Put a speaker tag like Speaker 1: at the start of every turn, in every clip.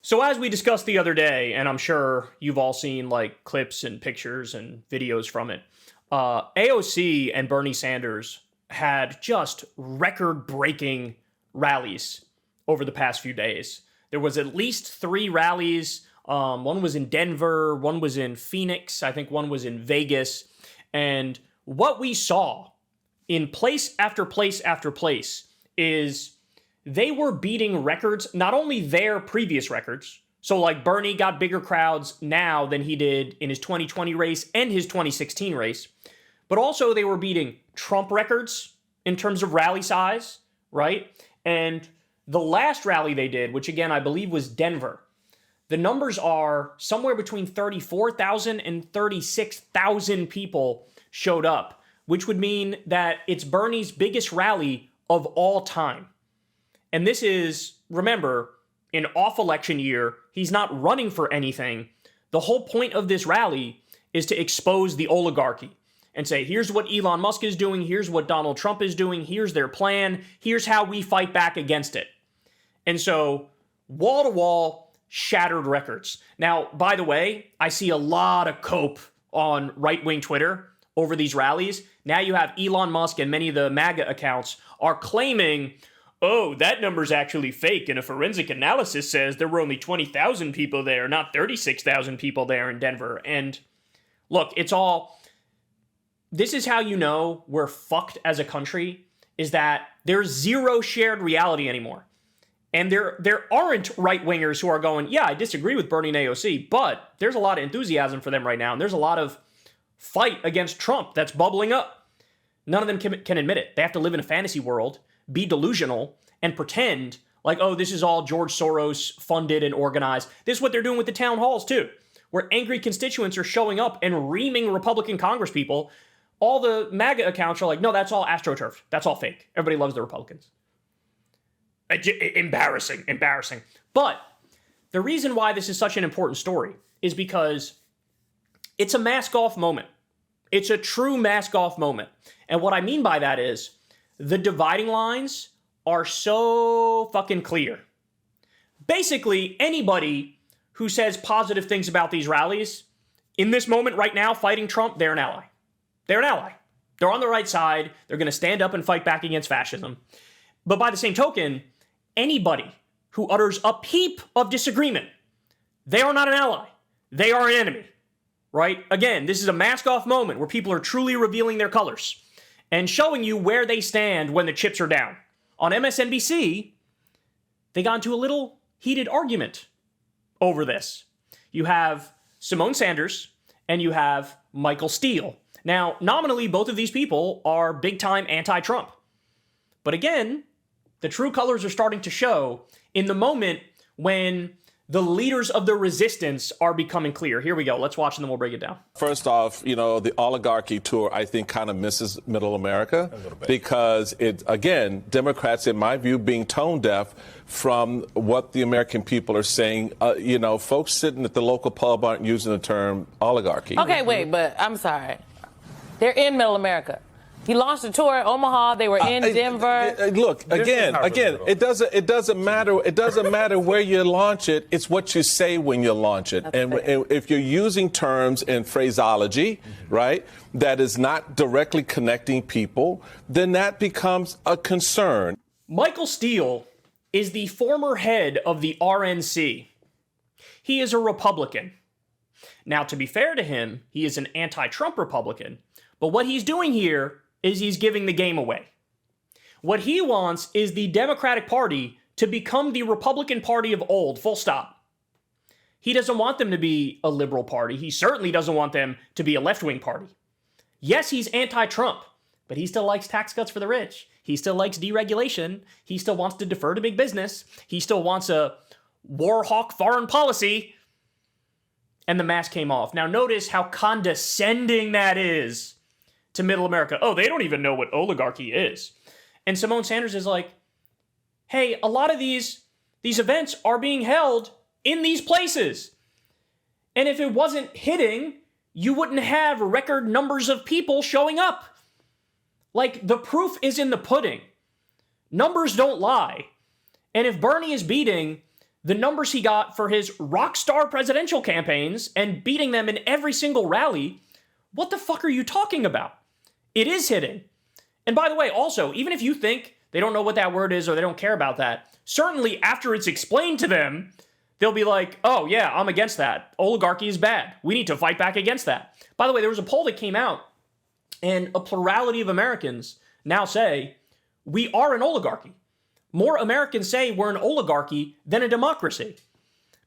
Speaker 1: So as we discussed the other day, and I'm sure you've all seen like clips and pictures and videos from it, AOC and Bernie Sanders had just record-breaking rallies over the past few days. There was at least 3 rallies. One was in Denver, one was in Phoenix, I think one was in Vegas. And what we saw in place after place after place is they were beating records, not only their previous records. So like Bernie got bigger crowds now than he did in his 2020 race and his 2016 race, but also they were beating Trump records in terms of rally size, right? And the last rally they did, which again, I believe was Denver, the numbers are somewhere between 34,000 and 36,000 people showed up, which would mean that it's Bernie's biggest rally of all time. And this is, remember, an off-election year. He's not running for anything. The whole point of this rally is to expose the oligarchy and say, here's what Elon Musk is doing, here's what Donald Trump is doing, here's their plan, here's how we fight back against it. And so, wall-to-wall, shattered records. Now, by the way, I see a lot of cope on right-wing Twitter over these rallies. Now you have Elon Musk and many of the MAGA accounts are claiming, oh, that number's actually fake, and a forensic analysis says there were only 20,000 people there, not 36,000 people there in Denver. And look, this is how you know we're fucked as a country, is that there's zero shared reality anymore. And there aren't right-wingers who are going, yeah, I disagree with Bernie and AOC, but there's a lot of enthusiasm for them right now, and there's a lot of fight against Trump that's bubbling up. None of them can admit it. They have to live in a fantasy world, be delusional, and pretend like, oh, this is all George Soros funded and organized. This is what they're doing with the town halls, too, where angry constituents are showing up and reaming Republican congresspeople. All the MAGA accounts are like, no, that's all AstroTurf. That's all fake. Everybody loves the Republicans. Embarrassing. But the reason why this is such an important story is because it's a mask-off moment. It's a true mask-off moment. And what I mean by that is the dividing lines are so fucking clear. Basically, anybody who says positive things about these rallies, in this moment right now, fighting Trump, they're an ally. They're an ally. They're on the right side. They're going to stand up and fight back against fascism. But by the same token, anybody who utters a peep of disagreement, they are not an ally. They are an enemy, right? Again, this is a mask-off moment where people are truly revealing their colors and showing you where they stand when the chips are down. On MSNBC, they got into a little heated argument over this. You have Simone Sanders and you have Michael Steele. Now, nominally, both of these people are big-time anti-Trump. But again, the true colors are starting to show in the moment when the leaders of the resistance are becoming clear. Here we go. Let's watch and then we'll break it down.
Speaker 2: First off, the oligarchy tour, I think, kind of misses middle America because again, Democrats, in my view, being tone deaf from what the American people are saying. Folks sitting at the local pub aren't using the term oligarchy.
Speaker 3: Okay, wait, but I'm sorry. They're in middle America. He launched a tour in Omaha. They were in Denver.
Speaker 2: Look, again, it doesn't matter. It doesn't matter where you launch it. It's what you say when you launch it. And if you're using terms and phraseology, right, that is not directly connecting people, then that becomes a concern.
Speaker 1: Michael Steele is the former head of the RNC. He is a Republican. Now, to be fair to him, he is an anti-Trump Republican. But what he's doing here is he's giving the game away. What he wants is the Democratic Party to become the Republican Party of old, full stop. He doesn't want them to be a liberal party. He certainly doesn't want them to be a left-wing party. Yes, he's anti-Trump, but he still likes tax cuts for the rich. He still likes deregulation. He still wants to defer to big business. He still wants a war hawk foreign policy. And the mask came off. Now notice how condescending that is to middle America. Oh, they don't even know what oligarchy is. And Simone Sanders is like, hey, a lot of these events are being held in these places. And if it wasn't hitting, you wouldn't have record numbers of people showing up. Like, the proof is in the pudding. Numbers don't lie. And if Bernie is beating the numbers he got for his rock star presidential campaigns and beating them in every single rally, what the fuck are you talking about? It is hitting. And by the way, also, even if you think they don't know what that word is or they don't care about that, certainly after it's explained to them, they'll be like, oh yeah, I'm against that. Oligarchy is bad. We need to fight back against that. By the way, there was a poll that came out, and a plurality of Americans now say, we are an oligarchy. More Americans say we're an oligarchy than a democracy.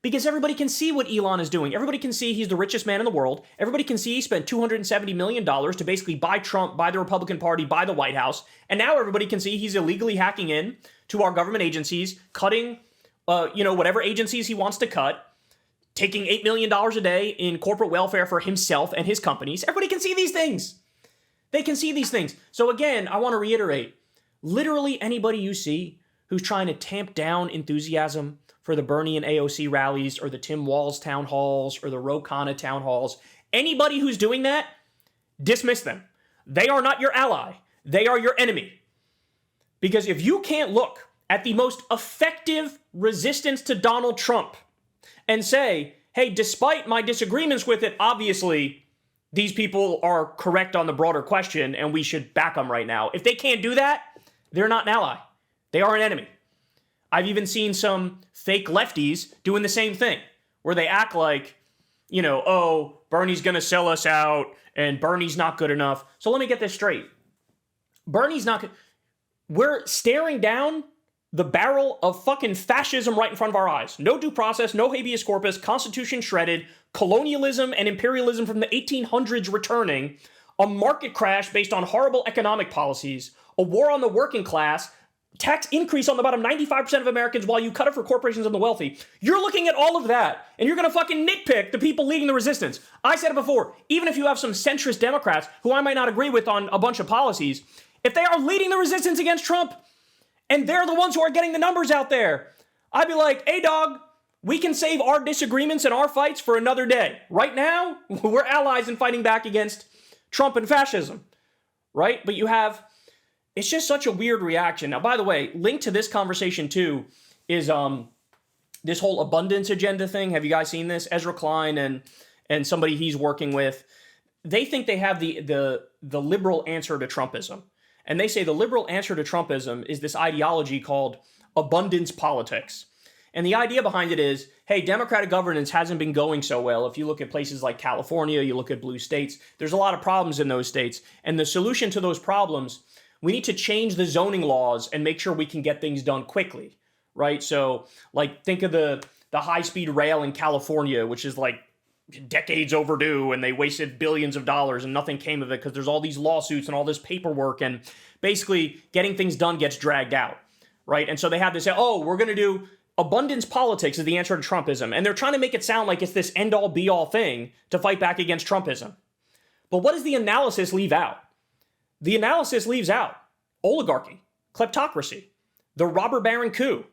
Speaker 1: Because everybody can see what Elon is doing. Everybody can see he's the richest man in the world. Everybody can see he spent $270 million to basically buy Trump, buy the Republican Party, buy the White House. And now everybody can see he's illegally hacking in to our government agencies, cutting, whatever agencies he wants to cut, taking $8 million a day in corporate welfare for himself and his companies. Everybody can see these things. They can see these things. So again, I want to reiterate, literally anybody you see who's trying to tamp down enthusiasm for the Bernie and AOC rallies or the Tim Walz town halls or the Ro Khanna town halls, anybody who's doing that, dismiss them. They are not your ally. They are your enemy. Because if you can't look at the most effective resistance to Donald Trump and say, hey, despite my disagreements with it, obviously these people are correct on the broader question and we should back them right now. If they can't do that, they're not an ally. They are an enemy. I've even seen some fake lefties doing the same thing, where they act like, oh, Bernie's going to sell us out and Bernie's not good enough. So let me get this straight. Bernie's not good. We're staring down the barrel of fucking fascism right in front of our eyes. No due process, no habeas corpus, constitution shredded, colonialism and imperialism from the 1800s returning, a market crash based on horrible economic policies, a war on the working class, tax increase on about 95% of Americans while you cut it for corporations and the wealthy. You're looking at all of that, and you're going to fucking nitpick the people leading the resistance. I said it before, even if you have some centrist Democrats who I might not agree with on a bunch of policies, if they are leading the resistance against Trump, and they're the ones who are getting the numbers out there, I'd be like, hey dog, we can save our disagreements and our fights for another day. Right now, we're allies in fighting back against Trump and fascism, right? But it's just such a weird reaction. Now, by the way, linked to this conversation too is this whole abundance agenda thing. Have you guys seen this? Ezra Klein and somebody he's working with, they think they have the liberal answer to Trumpism. And they say the liberal answer to Trumpism is this ideology called abundance politics. And the idea behind it is, hey, democratic governance hasn't been going so well. If you look at places like California, you look at blue states, there's a lot of problems in those states. And the solution to those problems, we need to change the zoning laws and make sure we can get things done quickly, right? So, like, think of the high-speed rail in California, which is like decades overdue, and they wasted billions of dollars and nothing came of it because there's all these lawsuits and all this paperwork, and basically getting things done gets dragged out, right? And so they have to say, oh, we're going to do abundance politics is the answer to Trumpism. And they're trying to make it sound like it's this end-all be-all thing to fight back against Trumpism. But what does the analysis leave out? The analysis leaves out oligarchy, kleptocracy, the robber baron coup,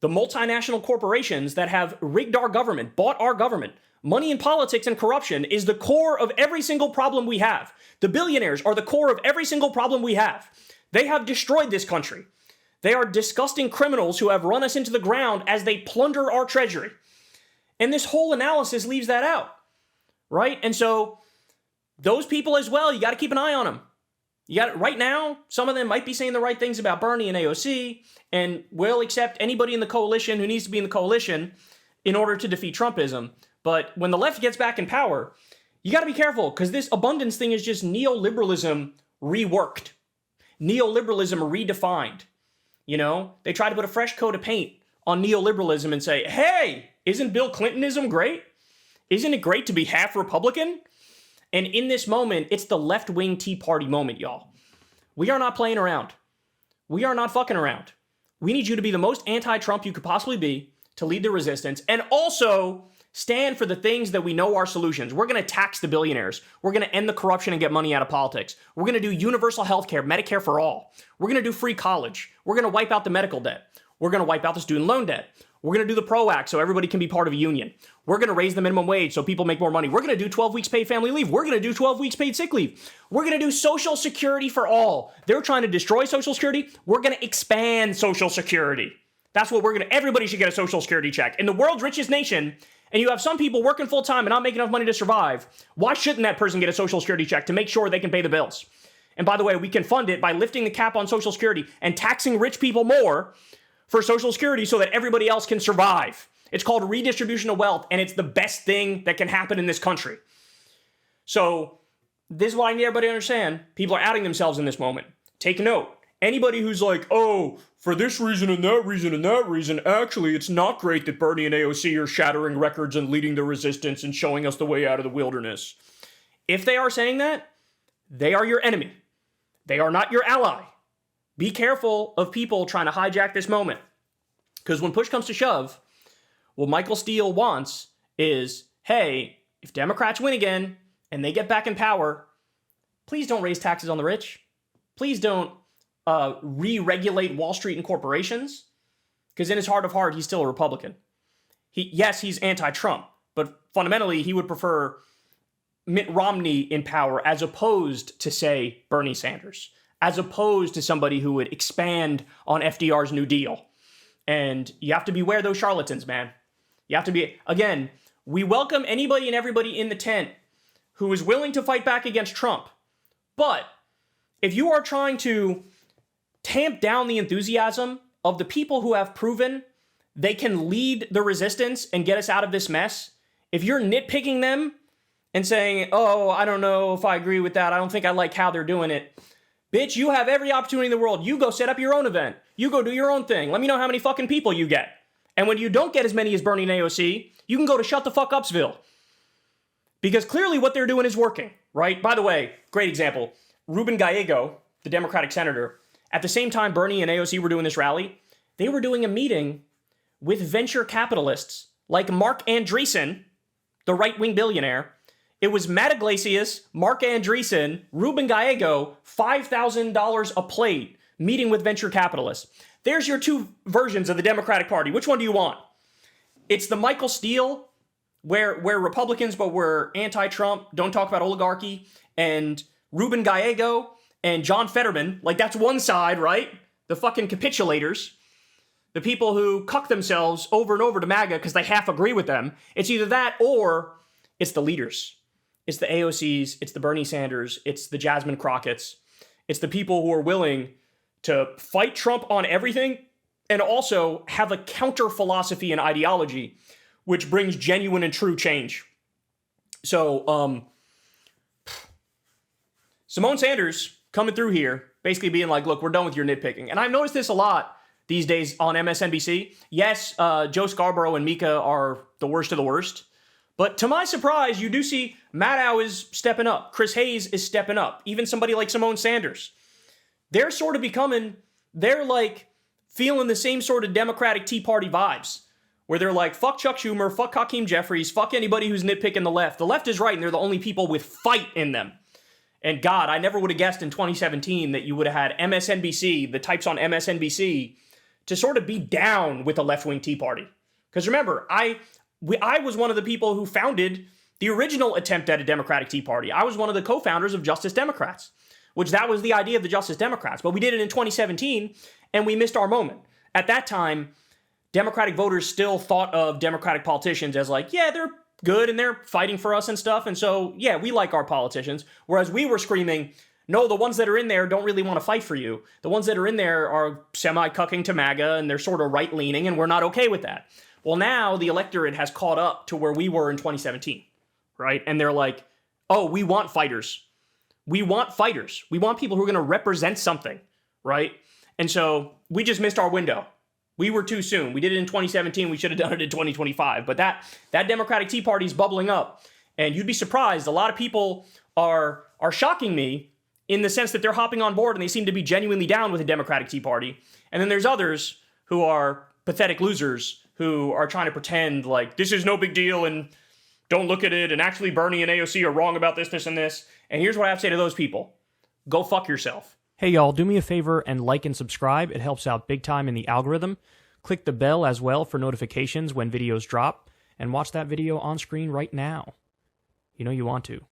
Speaker 1: the multinational corporations that have rigged our government, bought our government. Money in politics and corruption is the core of every single problem we have. The billionaires are the core of every single problem we have. They have destroyed this country. They are disgusting criminals who have run us into the ground as they plunder our treasury. And this whole analysis leaves that out, right? And so those people as well, you got to keep an eye on them. Right now, some of them might be saying the right things about Bernie and AOC, and will accept anybody in the coalition who needs to be in the coalition in order to defeat Trumpism. But when the left gets back in power, you got to be careful, because this abundance thing is just neoliberalism reworked. Neoliberalism redefined. They try to put a fresh coat of paint on neoliberalism and say, hey, isn't Bill Clintonism great? Isn't it great to be half Republican? And in this moment, it's the left-wing Tea Party moment, y'all. We are not playing around. We are not fucking around. We need you to be the most anti-Trump you could possibly be, to lead the resistance, and also stand for the things that we know are solutions. We're going to tax the billionaires. We're going to end the corruption and get money out of politics. We're going to do universal health care, Medicare for all. We're going to do free college. We're going to wipe out the medical debt. We're going to wipe out the student loan debt. We're going to do the PRO Act so everybody can be part of a union. We're going to raise the minimum wage so people make more money. We're going to do 12 weeks paid family leave. We're going to do 12 weeks paid sick leave. We're going to do Social Security for all. They're trying to destroy Social Security. We're going to expand Social Security. That's what everybody should get a social security check. In the world's richest nation, and you have some people working full time and not making enough money to survive, why shouldn't that person get a social security check to make sure they can pay the bills? And by the way, we can fund it by lifting the cap on social security and taxing rich people more for social security so that everybody else can survive. It's called redistribution of wealth, and it's the best thing that can happen in this country. So this is why I need everybody to understand. People are outing themselves in this moment. Take note. Anybody who's like, oh, for this reason and that reason and that reason, actually, it's not great that Bernie and AOC are shattering records and leading the resistance and showing us the way out of the wilderness. If they are saying that, they are your enemy. They are not your ally. Be careful of people trying to hijack this moment. Because when push comes to shove, what Michael Steele wants is, hey, if Democrats win again and they get back in power, please don't raise taxes on the rich. Please don't re-regulate Wall Street and corporations, because in his heart of heart, he's still a Republican. Yes, he's anti-Trump, but fundamentally, he would prefer Mitt Romney in power as opposed to, say, Bernie Sanders, as opposed to somebody who would expand on FDR's New Deal. And you have to beware those charlatans, man. You have to be, again, we welcome anybody and everybody in the tent who is willing to fight back against Trump. But if you are trying to tamp down the enthusiasm of the people who have proven they can lead the resistance and get us out of this mess, if you're nitpicking them and saying, oh, I don't know if I agree with that, I don't think I like how they're doing it, bitch, you have every opportunity in the world. You go set up your own event. You go do your own thing. Let me know how many fucking people you get. And when you don't get as many as Bernie and AOC, you can go to Shut the Fuck Upsville. Because clearly what they're doing is working, right? By the way, great example. Ruben Gallego, the Democratic senator, at the same time Bernie and AOC were doing this rally, they were doing a meeting with venture capitalists like Mark Andreessen, the right-wing billionaire. It was Matt Iglesias, Mark Andreessen, Ruben Gallego, $5,000 a plate, meeting with venture capitalists. There's your two versions of the Democratic Party. Which one do you want? It's the Michael Steele, where Republicans, but we're anti-Trump, don't talk about oligarchy, and Ruben Gallego and John Fetterman. Like, that's one side, right? The fucking capitulators. The people who cuck themselves over and over to MAGA because they half agree with them. It's either that or it's the leaders. It's the AOCs, it's the Bernie Sanders, it's the Jasmine Crockett's. It's the people who are willing to fight Trump on everything and also have a counter philosophy and ideology which brings genuine and true change. So, Simone Sanders coming through here, basically being like, look, we're done with your nitpicking. And I've noticed this a lot these days on MSNBC. Yes, Joe Scarborough and Mika are the worst of the worst. But to my surprise, you do see Maddow is stepping up. Chris Hayes is stepping up. Even somebody like Simone Sanders. They're sort of they're like feeling the same sort of Democratic Tea Party vibes. Where they're like, fuck Chuck Schumer, fuck Hakeem Jeffries, fuck anybody who's nitpicking the left. The left is right, and they're the only people with fight in them. And God, I never would have guessed in 2017 that you would have had MSNBC, the types on MSNBC, to sort of be down with the left-wing Tea Party. Because remember, I was one of the people who founded the original attempt at a Democratic Tea Party. I was one of the co-founders of Justice Democrats, which that was the idea of the Justice Democrats. But we did it in 2017, and we missed our moment. At that time, Democratic voters still thought of Democratic politicians as like, yeah, they're good and they're fighting for us and stuff. And so, yeah, we like our politicians. Whereas we were screaming, no, the ones that are in there don't really want to fight for you. The ones that are in there are semi-cucking to MAGA and they're sort of right-leaning and we're not okay with that. Well, now the electorate has caught up to where we were in 2017, right? And they're like, oh, we want fighters. We want fighters. We want people who are going to represent something, right? And so we just missed our window. We were too soon. We did it in 2017. We should have done it in 2025. But that Democratic Tea Party is bubbling up. And you'd be surprised. A lot of people are shocking me in the sense that they're hopping on board and they seem to be genuinely down with the Democratic Tea Party. And then there's others who are pathetic losers who are trying to pretend like this is no big deal and don't look at it. And actually Bernie and AOC are wrong about this, this, and this. And here's what I have to say to those people. Go fuck yourself. Hey, y'all, do me a favor and like and subscribe. It helps out big time in the algorithm. Click the bell as well for notifications when videos drop. And watch that video on screen right now. You know you want to.